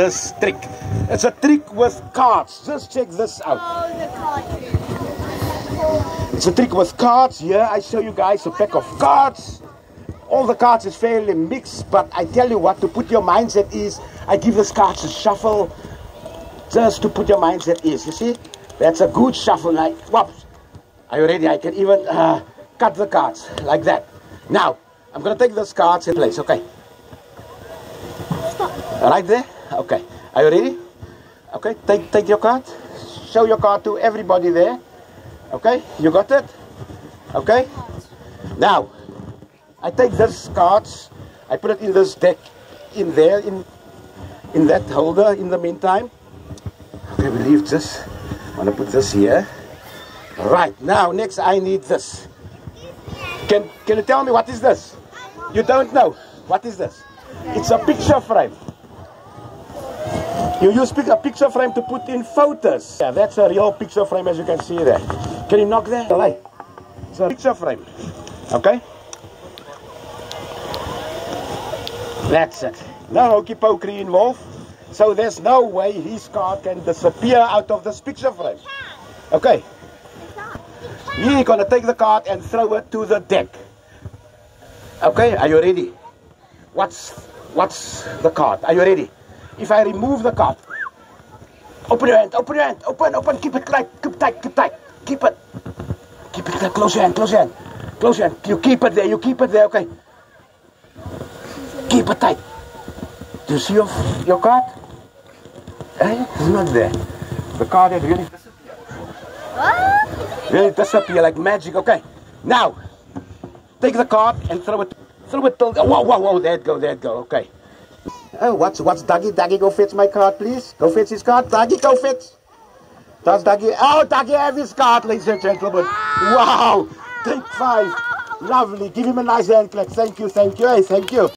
this trick. It's a trick with cards. Just check this out. Oh, the cards. It's a trick with cards. Here I show you guys a pack of cards. All the cards is fairly mixed, but I tell you what, to put your mindset is, I give these cards a shuffle just to put your mindset is. You see, that's a good shuffle. Like, whoops. Are you ready? I can even cut the cards like that. Now, I'm going to take those cards in place, okay? Stop. Right there? Okay. Are you ready? Okay, take your card. Show your card to everybody there. Okay, you got it? Okay? Now, I take these cards, I put it in this deck, in there, in that holder in the meantime. Okay, we leave this. I'm going to put this here. Right, now, next I need this. Can you tell me what is this? You don't know. What is this? It's a picture frame. You use a picture frame to put in photos. Yeah, that's a real picture frame, as you can see there. Can you knock that? It's a picture frame. Okay? That's it. No hokey pokey involved. So there's no way his card can disappear out of this picture frame. Okay? You're going to take the card and throw it to the deck. Okay? Are you ready? What's the card? Are you ready? If I remove the card, open your hand, open, keep it tight, keep tight, keep it tight, close your hand, you keep it there, okay? Keep it tight. Do you see your card? Eh? It's not there. The card had really disappeared. What? Really disappear like magic, okay? Now, take the card and throw it till, whoa, there it go, okay. Oh, what's Dougie? Dougie, go fetch my card, please. Go fetch his card. Dougie, go fetch. Does Dougie? Oh, Dougie have his card, ladies and gentlemen. Wow. Take 5. Lovely. Give him a nice hand clap. Thank you. Hey, thank you.